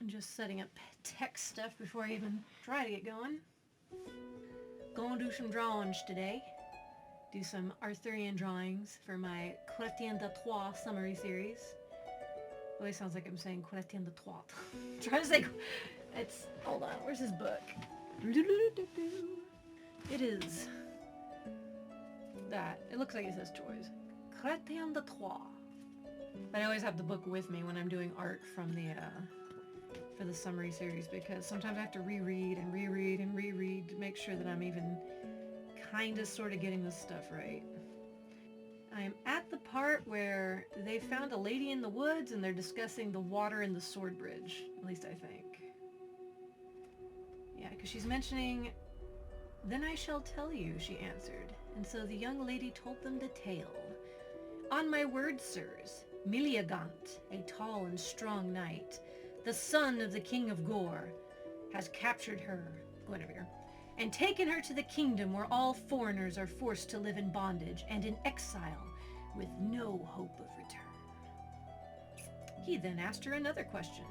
I'm just setting up text stuff before I even try to get going. Gonna do some drawings today. Do some Arthurian drawings for my 𝐂𝐪𝐮𝐢𝐻𝐭 summary series. Always sounds like I'm saying 𝐂𝐪𝐻𝐻𝐿. Trying to say it's, hold on, where's his book? It is that. It looks like it says choice. 𝐂𝐪𝐻𝐻𝐿. But I always have the book with me when I'm doing art from the for the summary series, because sometimes I have to reread and reread and reread to make sure that I'm even kind of sort of getting this stuff right. I am at the part where they found a lady in the woods and they're discussing the water in the sword bridge, at least I think. Yeah, because she's mentioning, "Then I shall tell you," she answered, and so the young lady told them the tale. "On my word, sirs, 𝐂𝐮𝐻𝐻𝐿, a tall and strong knight, the son of the king of Gore, has captured her," Guinevere, "and taken her to the kingdom where all foreigners are forced to live in bondage and in exile with no hope of return." He then asked her another question.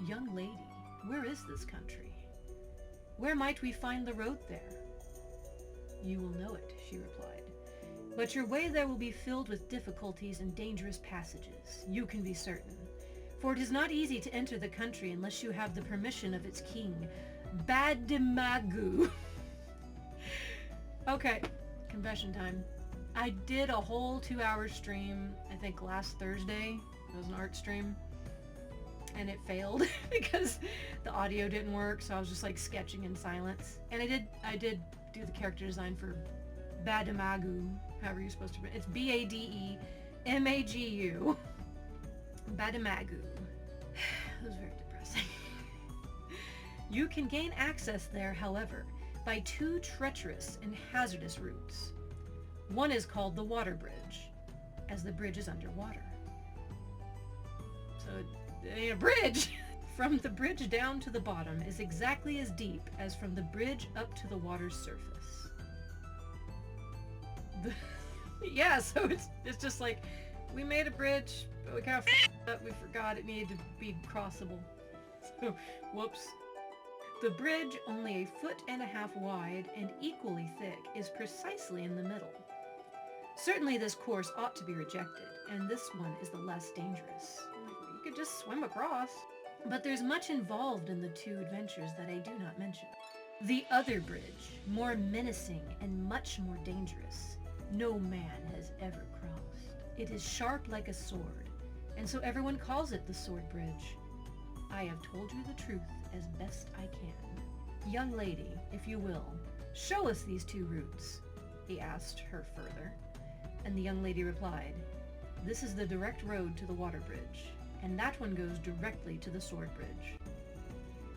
"Young lady, where is this country? Where might we find the road there?" "You will know it," she replied, "but your way there will be filled with difficulties and dangerous passages, you can be certain. For it is not easy to enter the country unless you have the permission of its king, 𝐵𝐵𝐵𝐵𝐵𝐵𝐵𝐵. Okay, confession time. I did a whole 2-hour stream, I think last Thursday. It was an art stream. And it failed because the audio didn't work, so I was just like sketching in silence. And I did do the character design for 𝐵𝐵𝐵𝐵𝐵𝐵𝐵, however you're supposed to pronounce it. It's 𝐵ADEMAGU. 𝐵𝐵𝐵𝐵𝐵𝐵. It was very depressing. You can gain access there, however, by 2 treacherous and hazardous routes. One is called the water bridge, as the bridge is underwater. So it ain't a bridge! From the bridge down to the bottom is exactly as deep as from the bridge up to the water's surface. Yeah, so it's just like, we made a bridge, but we kind of f***ed up, we forgot it needed to be crossable. So, whoops. The bridge, only 1.5 feet wide and equally thick, is precisely in the middle. Certainly this course ought to be rejected, and this one is the less dangerous. You could just swim across. But there's much involved in the 2 adventures that I do not mention. The other bridge, more menacing and much more dangerous, no man has ever crossed. It is sharp like a sword, and so everyone calls it the sword bridge. I have told you the truth as best I can. Young lady, if you will, show us these 2 routes, he asked her further, and the young lady replied, "This is the direct road to the water bridge, and that one goes directly to the sword bridge."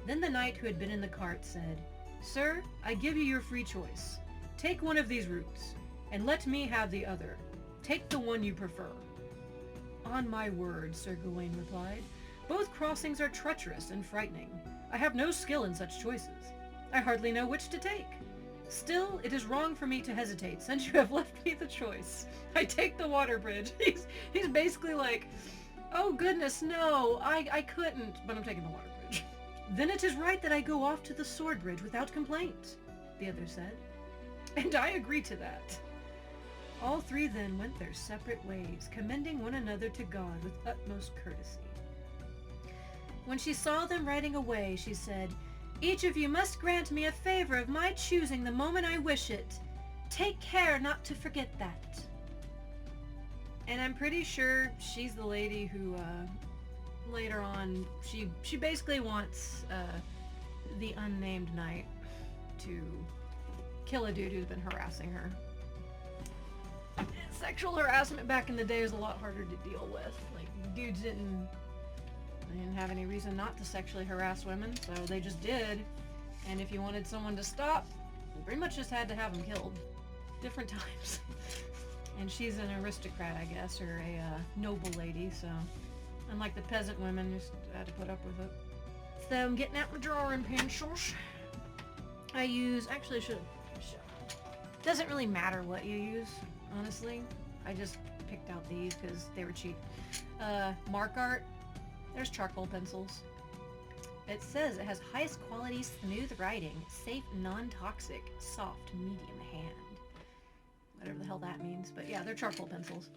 Then the knight who had been in the cart said, "Sir, I give you your free choice. Take one of these routes, and let me have the other. Take the one you prefer." "On my word," Sir Gawain replied, "both crossings are treacherous and frightening. I have no skill in such choices. I hardly know which to take. Still, it is wrong for me to hesitate, since you have left me the choice. I take the water bridge." He's basically like, "Oh goodness, no, I couldn't, but I'm taking the water bridge." "Then it is right that I go off to the sword bridge without complaint," the other said. "And I agree to that." All 3 then went their separate ways, commending one another to God with utmost courtesy. When she saw them riding away, she said, "Each of you must grant me a favor of my choosing the moment I wish it. Take care not to forget that." And I'm pretty sure she's the lady who, later on, she basically wants, the unnamed knight to kill a dude who's been harassing her. Sexual harassment back in the day was a lot harder to deal with. Like, dudes didn't have any reason not to sexually harass women, so they just did. And if you wanted someone to stop, you pretty much just had to have them killed. Different times. And she's an aristocrat, I guess, or a noble lady, so unlike the peasant women, just had to put up with it. So I'm getting out my drawing pencils. I use, actually I should show. Doesn't really matter what you use, honestly. I just picked out these because they were cheap. Mark art. There's charcoal pencils. It says it has highest quality, smooth writing, safe, non-toxic, soft, medium hand. Whatever the hell that means. But yeah, they're charcoal pencils.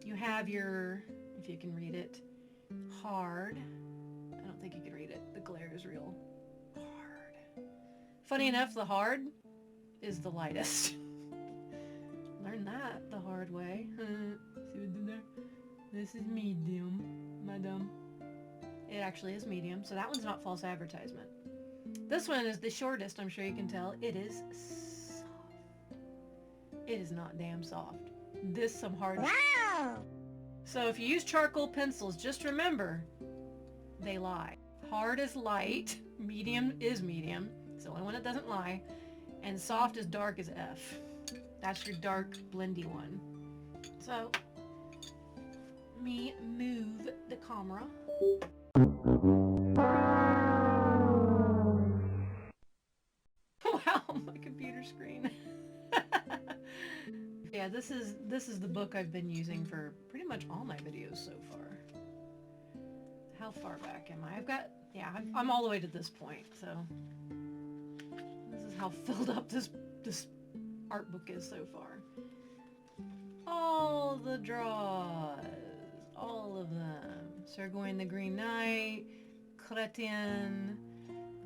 You have your, if you can read it, hard. I don't think you can read it. The glare is real hard. Funny enough, the hard is the lightest. Learned that the hard way. See what I did there? This is medium, madam. It actually is medium, so that one's not false advertisement. This one is the shortest, I'm sure you can tell. It is soft. It is not damn soft. This some hard. Wow! So if you use charcoal pencils, just remember, they lie. Hard is light, medium is medium. It's the only one that doesn't lie. And soft is dark as F. That's your dark, blendy one. So, me move the camera. Wow, my computer screen. Yeah, this is the book I've been using for pretty much all my videos so far. How far back am I? I've got, yeah, I'm all the way to this point, so this is how filled up this art book is so far. All the draws, all of them. 𝐂𝐮𝐫𝐫𝐞𝐧𝐭 the Green Knight, 𝐂𝐪𝐮𝐢𝐩𝐦𝐞𝐧𝐭,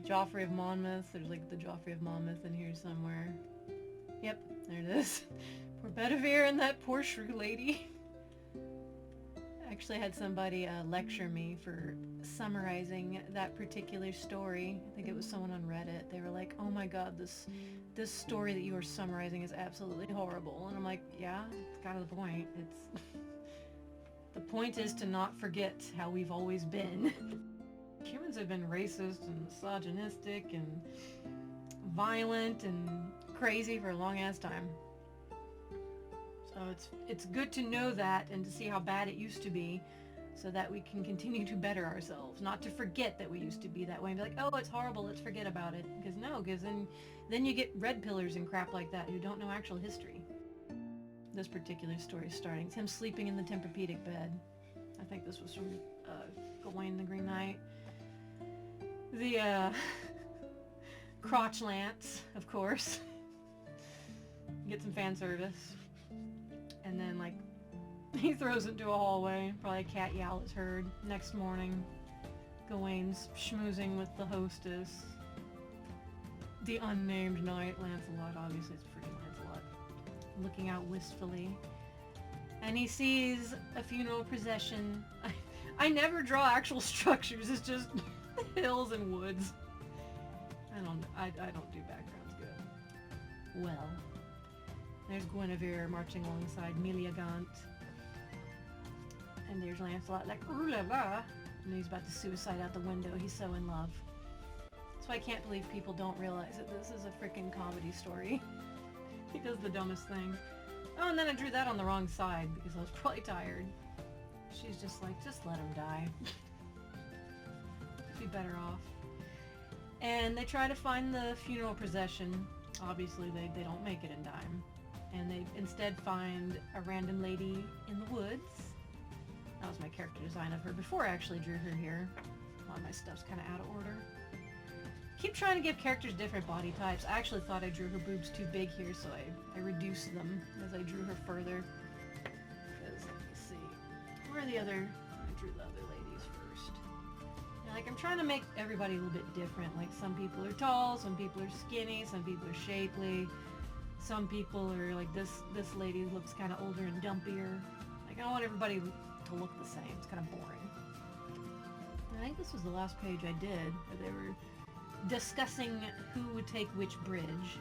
Joffrey of Monmouth. There's like the Joffrey of Monmouth in here somewhere. Yep, there it is. Poor Bedivere and that poor shrew lady. I actually had somebody lecture me for summarizing that particular story. I think it was someone on Reddit. They were like, oh my god, this story that you are summarizing is absolutely horrible. And I'm like, yeah, it's kind of the point. It's the point is to not forget how we've always been. Humans have been racist and misogynistic and violent and crazy for a long ass time. So it's good to know that and to see how bad it used to be so that we can continue to better ourselves. Not to forget that we used to be that way and be like, oh, it's horrible, let's forget about it. Because no, because then you get red pillars and crap like that who don't know actual history. This particular story is starting. It's him sleeping in the Tempur-Pedic bed. I think this was from 𝐂𝐮𝐫𝐽𝐻 the Green Knight. The crotch lance, of course. Get some fan service. And then, like, he throws it into a hallway. Probably a cat yowl is heard. Next morning, 𝐂𝐮's schmoozing with the hostess. The unnamed knight, Lancelot. Obviously, it's freaking Lancelot. Looking out wistfully. And he sees a funeral procession. I never draw actual structures. It's just hills and woods. I don't do backgrounds good. Well, there's Guinevere marching alongside 𝐂𝐿𝐿𝐿𝐿𝐿𝐿. And there's Lancelot like, ooh la la. And he's about to suicide out the window. He's so in love. That's why I can't believe people don't realize that this is a freaking comedy story. He does the dumbest thing. Oh, and then I drew that on the wrong side because I was probably tired. She's just like, just let him die. Be better off. And they try to find the funeral procession. Obviously, they don't make it in time. And they instead find a random lady in the woods. That was my character design of her before I actually drew her here. A lot of my stuff's kind of out of order. Keep trying to give characters different body types. I actually thought I drew her boobs too big here, so I reduced them as I drew her further. Because, let me see. Where are the other... I drew the other ladies first. And, like, I'm trying to make everybody a little bit different. Like, some people are tall, some people are skinny, some people are shapely. Some people are, like, this lady looks kind of older and dumpier. Like, I don't want everybody to look the same. It's kind of boring. I think this was the last page I did, where they were discussing who would take which bridge.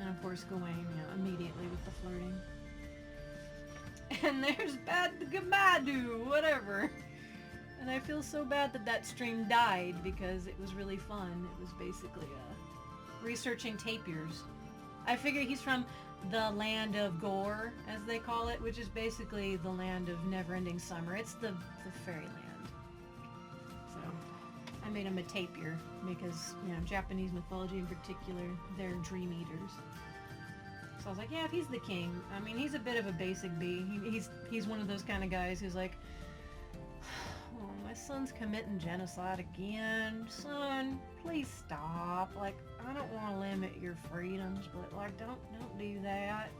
And of course going, immediately with the flirting. And there's 𝐵𝐵𝐵𝐵𝐵𝐵𝐵𝐵, whatever. And I feel so bad that stream died because it was really fun. It was basically researching tapirs. I figure he's from the land of gore, as they call it, which is basically the land of never-ending summer. It's the fairyland. So I made him a tapir because, Japanese mythology in particular, they're dream eaters. So I was like, yeah, if he's the king, I mean, he's a bit of a basic bee. He's one of those kind of guys who's like, oh, my son's committing genocide again. Son, please stop. Like, I don't want to limit your freedoms, but like, don't do that.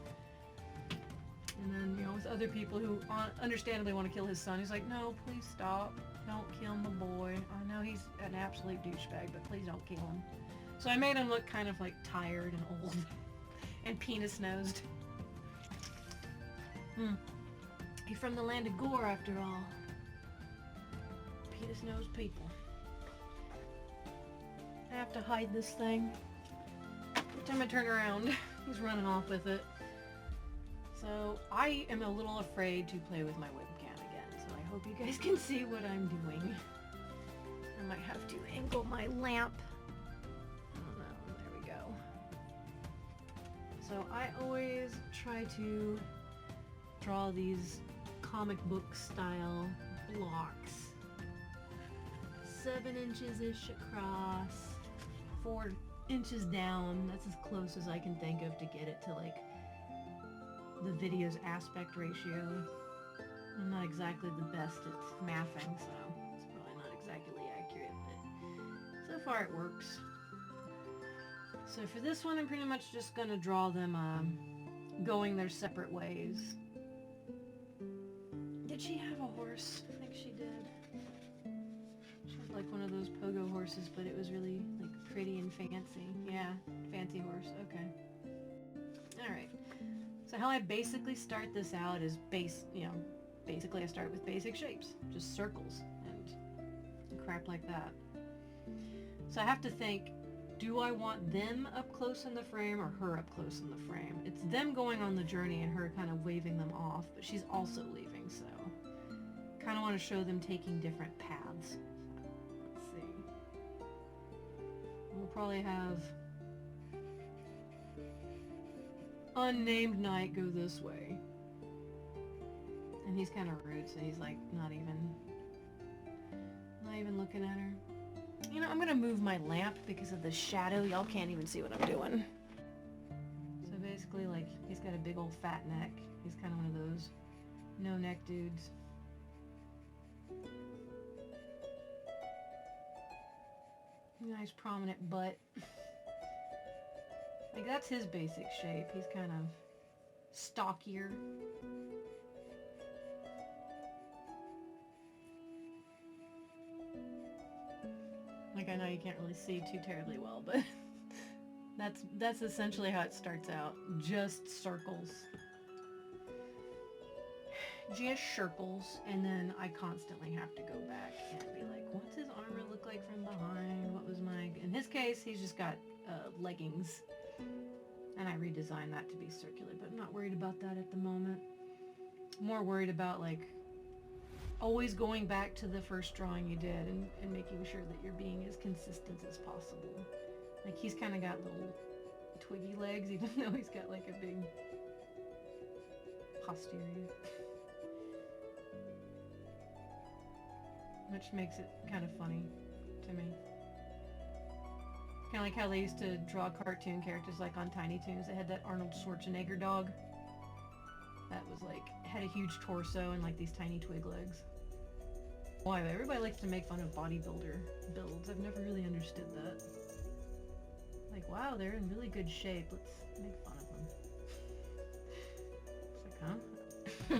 And then, you know, with other people who understandably want to kill his son, he's like, no, please stop. Don't kill my boy. I know he's an absolute douchebag, but please don't kill him. So I made him look kind of like tired and old and penis-nosed. He's from the land of gore, after all. Penis-nosed people. I have to hide this thing. Every time I turn around, he's running off with it. So I am a little afraid to play with my webcam again, so I hope you guys can see what I'm doing. I might have to angle my lamp. Oh no, there we go. So I always try to draw these comic book style blocks. 7 inches-ish across, 4 inches down. That's as close as I can think of to get it to like the video's aspect ratio. I'm not exactly the best at mathing, so it's probably not exactly accurate, but so far it works. So for this one, I'm pretty much just gonna draw them going their separate ways. Did she have a horse? I think she did. She had like one of those pogo horses, but it was really like pretty and fancy. Yeah, fancy horse. Okay. Alright. So how I basically start this out is basically I start with basic shapes, just circles and crap like that. So I have to think, do I want them up close in the frame or her up close in the frame? It's them going on the journey and her kind of waving them off, but she's also leaving, so kind of want to show them taking different paths. Let's see. We'll probably have unnamed knight go this way. And he's kind of rude, so he's like not even looking at her. You know, I'm gonna move my lamp because of the shadow. Y'all can't even see what I'm doing. So basically, like, he's got a big old fat neck. He's kind of one of those no neck dudes. Nice prominent butt. Like, that's his basic shape. He's kind of stockier. Like, I know you can't really see too terribly well, but that's essentially how it starts out. Just circles. Just circles, and then I constantly have to go back and be like, what's his armor look like from behind? What was my... In his case, he's just got leggings. And I redesigned that to be circular, but I'm not worried about that at the moment. I'm more worried about, like, always going back to the first drawing you did and making sure that you're being as consistent as possible. Like, he's kind of got little twiggy legs, even though he's got, like, a big posterior. Which makes it kind of funny to me. Kind of like how they used to draw cartoon characters like on Tiny Toons. They had that Arnold Schwarzenegger dog. That was like, had a huge torso and like these tiny twig legs. Why? Everybody likes to make fun of bodybuilder builds. I've never really understood that. Like, wow, they're in really good shape. Let's make fun of them. It's like, huh?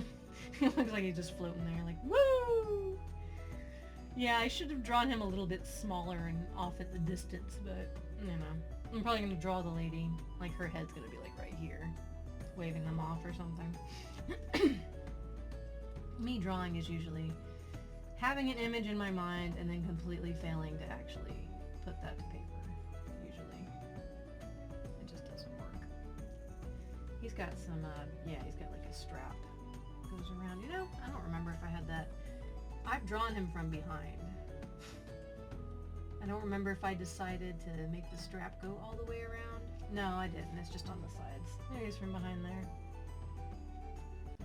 He looks like he's just floating there like, woo! Yeah, I should have drawn him a little bit smaller and off at the distance, but, you know. I'm probably going to draw the lady, like her head's going to be like right here, waving them off or something. Me drawing is usually having an image in my mind and then completely failing to actually put that to paper, usually. It just doesn't work. He's got some, yeah, he's got like a strap goes around. You know, I don't remember if I had that. I've drawn him from behind. I don't remember if I decided to make the strap go all the way around. No, I didn't. It's just on the sides. There he is from behind there.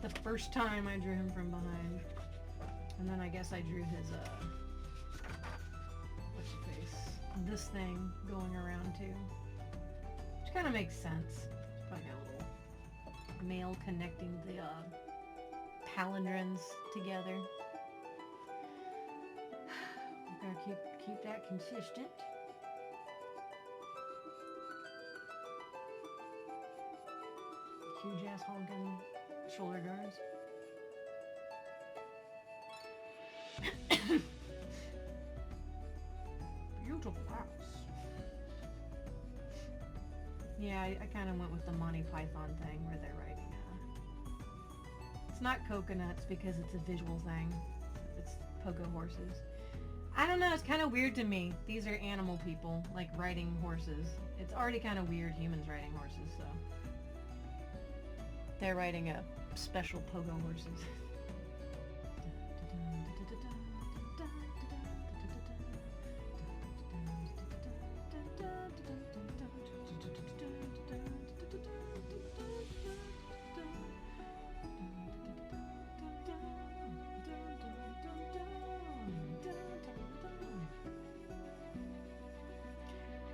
The first time I drew him from behind. And then I guess I drew his, what's your face? This thing going around too. Which kind of makes sense. Probably got a little male connecting the, palindromes together. keep that consistent. Huge ass honking shoulder guards. Beautiful house. Yeah, I kind of went with the Monty Python thing where they're writing it's not coconuts because it's a visual thing. It's pogo horses. I don't know, it's kind of weird to me. These are animal people, like, riding horses. It's already kind of weird humans riding horses, so. They're riding a special pogo horses.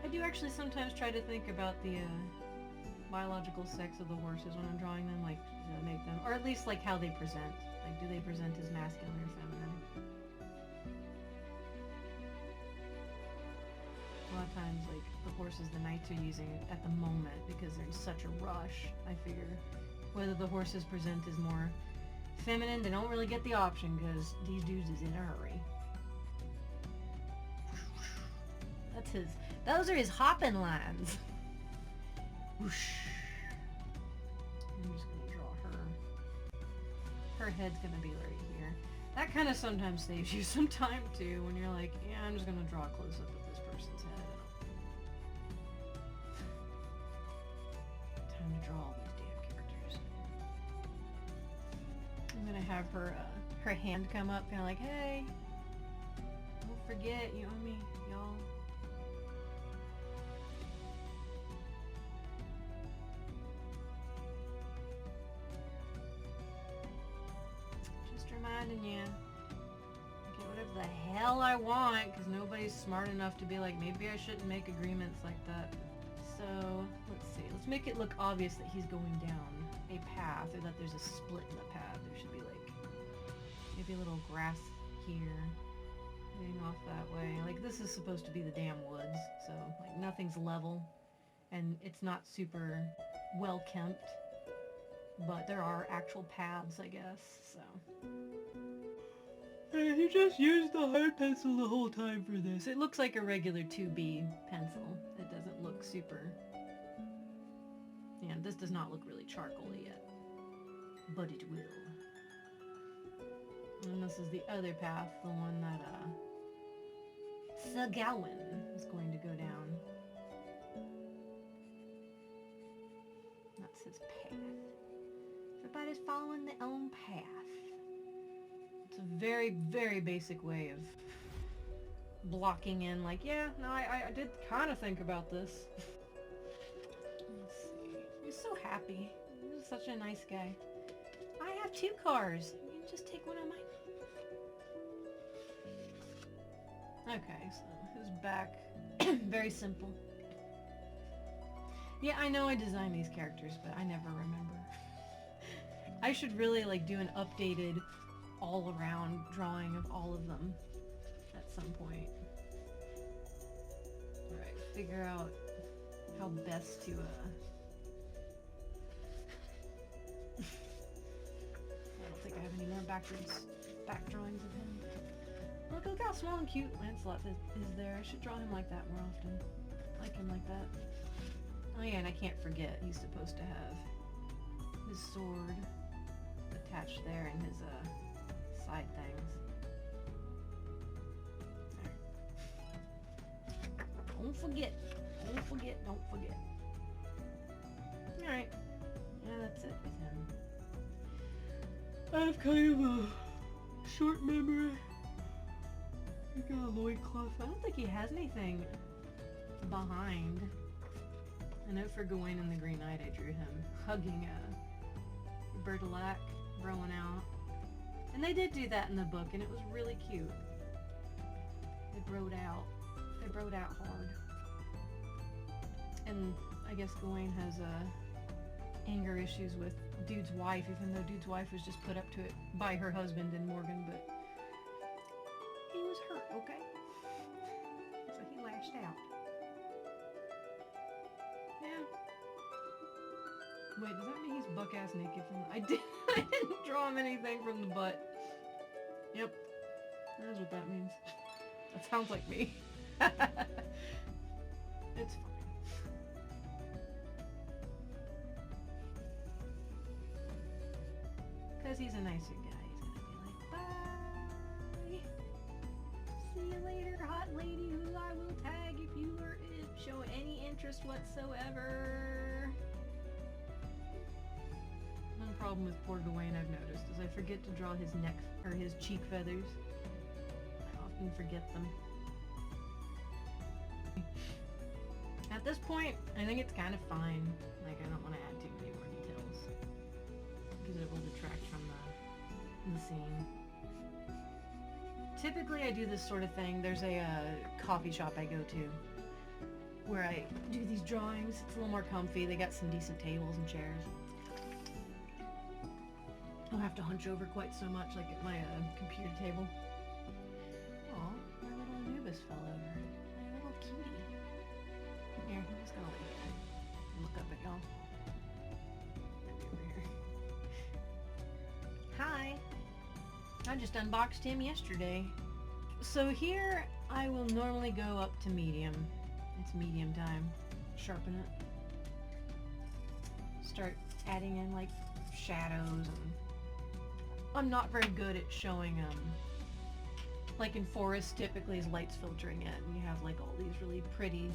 I do actually sometimes try to think about the biological sex of the horses when I'm drawing them, like to make them, or at least like how they present. Like, do they present as masculine or feminine? A lot of times, like, the horses the knights are using at the moment because they're in such a rush, I figure whether the horses present as more feminine, they don't really get the option because these dudes is in a hurry. That's his. Those are his hopping lines. Whoosh. I'm just gonna draw her. Her head's gonna be right here. That kind of sometimes saves you some time too, when you're like, yeah, I'm just gonna draw a close up of this person's head. Time to draw all these damn characters. I'm gonna have her her hand come up, kind of like, hey, don't forget, you know what I mean, y'all. Reminding you, I get whatever the hell I want because nobody's smart enough to be like, maybe I shouldn't make agreements like that. So let's see, let's make it look obvious that he's going down a path, or that there's a split in the path. There should be like maybe a little grass here leading off that way. Like, this is supposed to be the damn woods, so like nothing's level and it's not super well kempt. But there are actual paths, I guess, so. He just used the hard pencil the whole time for this. It looks like a regular 2B pencil. It doesn't look super... Yeah, this does not look really charcoal-y yet. But it will. And this is the other path, the one that, 𝐂𝐮𝐫𝐿𝐻𝐿 is going to go down. That's his path. Everybody's following their own path. It's a very, very basic way of blocking in, like, yeah, no, I did kind of think about this. Let's see. He's so happy. He's such a nice guy. I have 2 cars. You can just take one of mine. Okay, so his back, very simple. Yeah, I know I designed these characters, but I never remember. I should really like do an updated all-around drawing of all of them at some point. Alright, figure out how best to I don't think I have any more back drawings of him. Look how small and cute Lancelot is there. I should draw him like that more often. I like him like that. Oh yeah, and I can't forget, he's supposed to have his sword attached there and his side things. There. Don't forget. Don't forget. Don't forget. Alright. Yeah, that's it with him. I have kind of a short memory. I got a loincloth. I don't think he has anything behind. I know for Gawain and the Green Knight I drew him hugging Bertilac, growing out. And they did do that in the book, and it was really cute. They broed out. They broed out hard. And I guess Gawain has anger issues with Dude's wife, even though Dude's wife was just put up to it by her husband and Morgan, but he was hurt, okay? washed out. Yeah. Wait, does that mean he's buck-ass naked from the... I didn't draw him anything from the butt. Yep. That's what that means. That sounds like me. It's fine. Because he's a nicer guy. He's gonna be like, bye! See you later, hot lady who I will tag if you show any interest whatsoever. One problem with poor Gawain I've noticed is I forget to draw his neck, or his cheek feathers. I often forget them. At this point, I think it's kind of fine. Like, I don't want to add too many more details. Because it will detract from the scene. Typically I do this sort of thing. There's a coffee shop I go to where I do these drawings. It's a little more comfy. They got some decent tables and chairs. I don't have to hunch over quite so much like at my computer table. Aw, my little Anubis fell over. My little cutie. Here, I'm just gonna look up at y'all. Over here. Hi! I just unboxed him yesterday. So here, I will normally go up to medium. It's medium time. Sharpen it. Start adding in, like, shadows. And I'm not very good at showing, like in forest, typically is lights filtering it, and you have, like, all these really pretty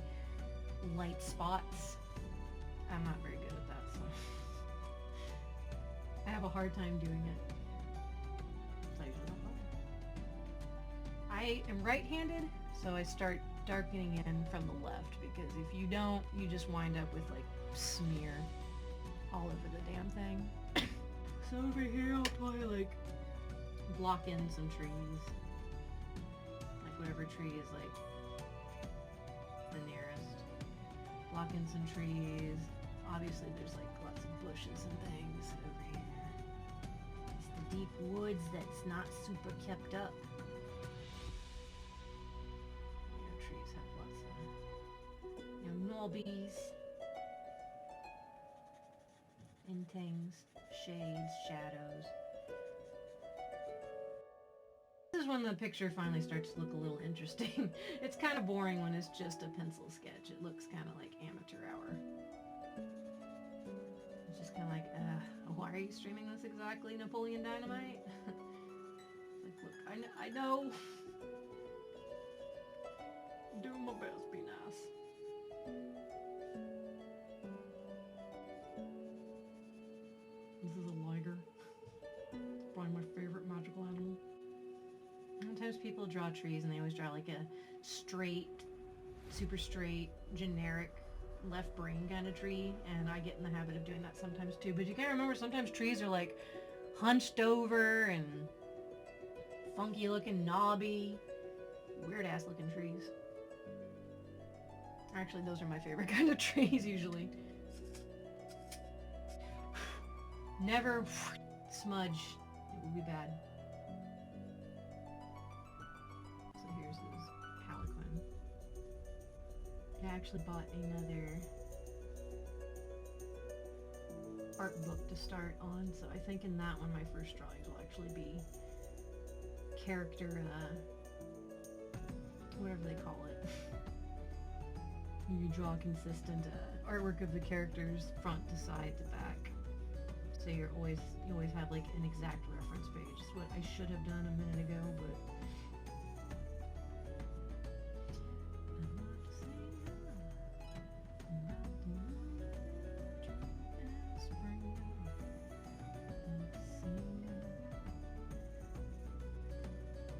light spots. I'm not very good at that, so I have a hard time doing it. I am right-handed, so I start darkening in from the left, because if you don't, you just wind up with like smear all over the damn thing. So over here I'll probably like block in some trees. Like whatever tree is like the nearest. Block in some trees. Obviously there's like lots of bushes and things over here. It's the deep woods that's not super kept up. Knobbies and things, shades, shadows. This is when the picture finally starts to look a little interesting. It's kind of boring when it's just a pencil sketch. It looks kind of like amateur hour. It's just kind of like, why are you streaming this exactly, Napoleon Dynamite? Like, look, I know. I'm doing my best, be nice. This is a liger. It's probably my favorite magical animal. Sometimes people draw trees and they always draw like a straight, super straight, generic left brain kind of tree, and I get in the habit of doing that sometimes too. But you gotta remember, sometimes trees are like hunched over and funky looking, knobby, weird ass looking trees. Actually, those are my favorite kind of trees usually. Never smudge, it will be bad. So here's his 𝐂𝐿𝐿𝐿. I actually bought another art book to start on, so I think in that one my first drawings will actually be character, whatever they call it. You draw consistent artwork of the characters front to side to back. So you always have like an exact reference page. It's what I should have done a minute ago, but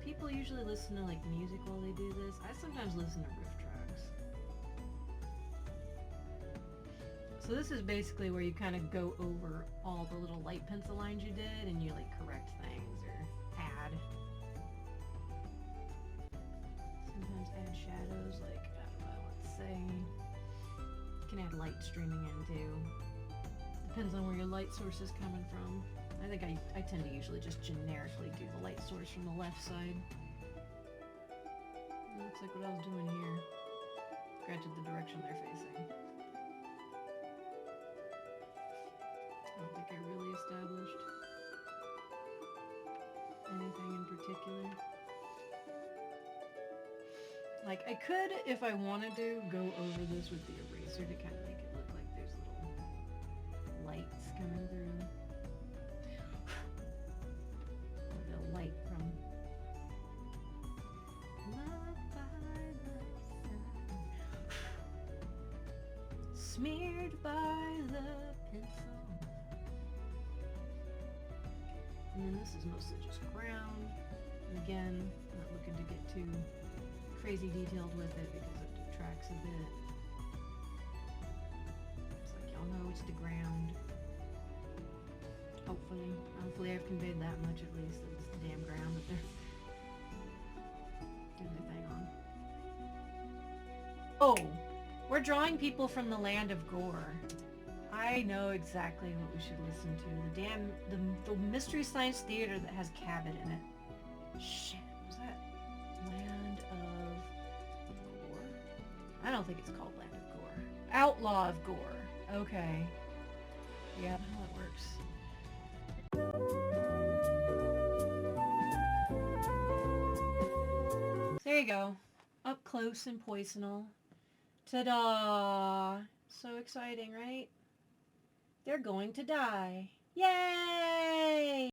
people usually listen to like music while they do this. I sometimes listen to riff tracks. So this is basically where you kind of go over all the little light pencil lines you did and you like correct things or add. Sometimes add shadows, like, I don't know, let's say. You can add light streaming in too. Depends on where your light source is coming from. I think I tend to usually just generically do the light source from the left side. Looks like what I was doing here. scratch at the direction they're facing. I don't think I really established anything in particular. Like, I could, if I wanted to, go over this with the eraser to kind of make it look like there's little lights coming through. Like a light from Love by the Sun, smeared by the pencil. And then this is mostly just ground. And again, not looking to get too crazy detailed with it because it detracts a bit. It's like y'all know it's the ground. Hopefully I've conveyed that much at least, that it's the damn ground that they're doing their thing on. Oh, we're drawing people from the land of gore. I know exactly what we should listen to. The Mystery Science Theater that has Cabot in it. Shit, was that Land of Gore? I don't think it's called Land of Gore. Outlaw of Gore. Okay. Yeah, how it works. There you go. Up close and poisonal. Ta-da! So exciting, right? They're going to die. Yay!